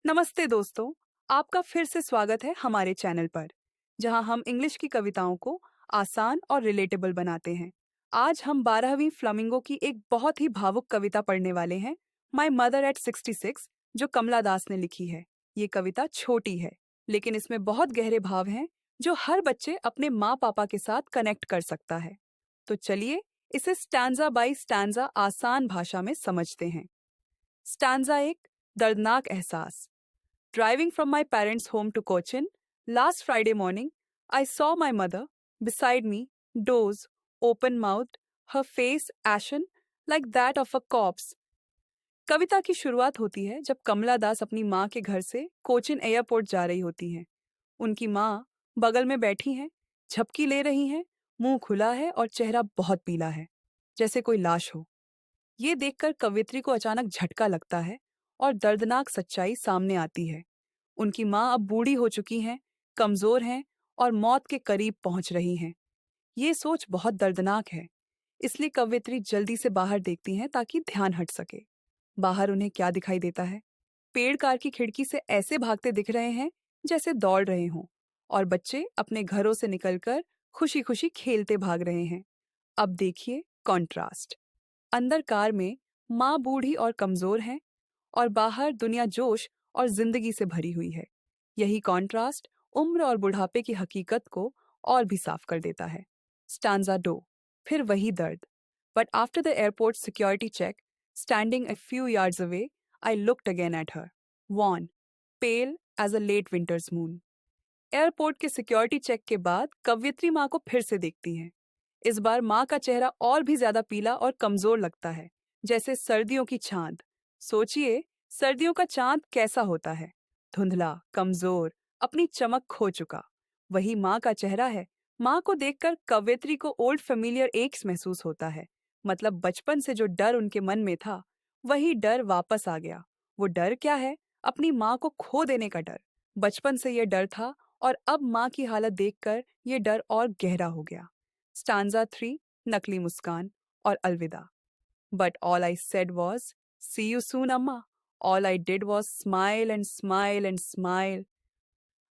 नमस्ते दोस्तों, आपका फिर से स्वागत है हमारे चैनल पर, जहां हम इंग्लिश की कविताओं को आसान और रिलेटेबल बनाते हैं। आज हम 12वीं फ्लामिंगो की एक बहुत ही भावुक कविता पढ़ने वाले हैं, माई मदर एट 66, जो कमला दास ने लिखी है। ये कविता छोटी है, लेकिन इसमें बहुत गहरे भाव हैं, जो हर बच्चे अपने माँ पापा के साथ कनेक्ट कर सकता है। तो चलिए, इसे स्टैंजा बाई स्टैंजा आसान भाषा में समझते हैं। स्टैंजा एक, दर्दनाक एहसास। Driving from my parents' home to Cochin, last Friday morning, I saw my mother beside me, doze, open mouthed, her face ashen like that of a corpse. कविता की शुरुआत होती है जब कमला दास अपनी माँ के घर से कोचिन एयरपोर्ट जा रही होती हैं। उनकी माँ बगल में बैठी हैं, झपकी ले रही हैं, मुंह खुला है और चेहरा बहुत पीला है, जैसे कोई लाश हो। ये देखकर कवित्री को अचानक झटका लगता है और दर्दनाक सच्चाई सामने आती है। उनकी माँ अब बूढ़ी हो चुकी हैं, कमजोर हैं और मौत के करीब पहुंच रही हैं। ये सोच बहुत दर्दनाक है, इसलिए कवित्री जल्दी से बाहर देखती हैं ताकि ध्यान हट सके। बाहर उन्हें क्या दिखाई देता है? पेड़ कार की खिड़की से ऐसे भागते दिख रहे हैं जैसे दौड़ रहे हों, और बच्चे अपने घरों से निकलकर खुशी खुशी खेलते भाग रहे हैं। अब देखिए कॉन्ट्रास्ट। अंदर कार में माँ बूढ़ी और कमजोर है, और बाहर दुनिया जोश और जिंदगी से भरी हुई है। यही कॉन्ट्रास्ट उम्र और बुढ़ापे की हकीकत को और भी साफ कर देता है। स्टांजा 2, फिर वही दर्द। But after the airport security check, standing a few yards away, I looked again at her, worn, pale as a late winter's moon. Airport के सिक्योरिटी चेक के बाद कवयित्री माँ को फिर से देखती हैं। इस बार माँ का चेहरा और भी ज्यादा पीला और कमजोर लगता है, जैसे सर्दियों की चांद। सोचिए, सर्दियों का चांद कैसा होता है? धुंधला, कमजोर, अपनी चमक खो चुका। वही माँ का चेहरा है। माँ को देखकर कवयित्री को ओल्ड फेमिलियर एक्स महसूस होता है। मतलब बचपन से जो डर उनके मन में था, वही डर वापस आ गया। वो डर क्या है? अपनी माँ को खो देने का डर। बचपन से ये डर था, और अब माँ की हालत देखकर ये डर और गहरा हो गया। स्टांजा 3, नकली मुस्कान और अलविदा। But all I said was, see you soon, अम्मा. All I did was smile and smile and smile.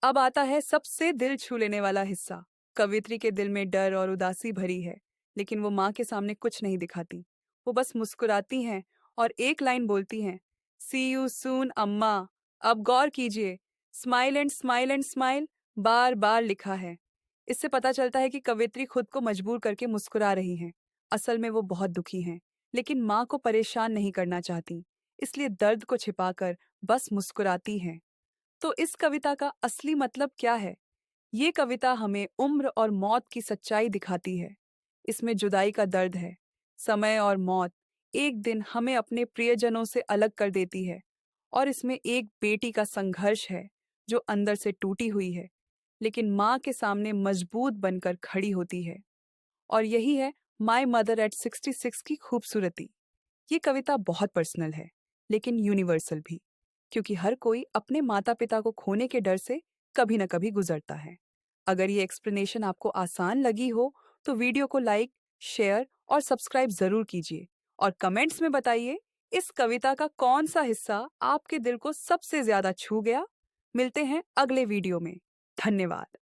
अब आता है सबसे दिल छू लेने वाला हिस्सा। कवित्री के दिल में डर और उदासी भरी है, लेकिन वो माँ के सामने कुछ नहीं दिखाती। वो बस मुस्कुराती हैं और एक लाइन बोलती हैं, सी यू सून अम्मा। अब गौर कीजिए, स्माइल एंड स्माइल बार बार लिखा है। इससे पता चलता है कि कवित्री खुद को मजबूर करके मुस्कुरा रही हैं। असल में वो बहुत दुखी हैं, लेकिन माँ को परेशान नहीं करना चाहती, इसलिए दर्द को छिपाकर बस मुस्कुराती हैं। तो इस कविता का असली मतलब क्या है? ये कविता हमें उम्र और मौत की सच्चाई दिखाती है। इसमें जुदाई का दर्द है। समय और मौत एक दिन हमें अपने प्रियजनों से अलग कर देती है। और इसमें एक बेटी का संघर्ष है, जो अंदर से टूटी हुई है, लेकिन माँ के सामने मजबूत बनकर खड़ी होती है। और यही है माई मदर एट 66 की खूबसूरती। ये कविता बहुत पर्सनल है, लेकिन यूनिवर्सल भी, क्योंकि हर कोई अपने माता पिता को खोने के डर से कभी न कभी गुजरता है। अगर ये एक्सप्लेनेशन आपको आसान लगी हो, तो वीडियो को लाइक, शेयर और सब्सक्राइब जरूर कीजिए, और कमेंट्स में बताइए इस कविता का कौन सा हिस्सा आपके दिल को सबसे ज्यादा छू गया। मिलते हैं अगले वीडियो में। धन्यवाद।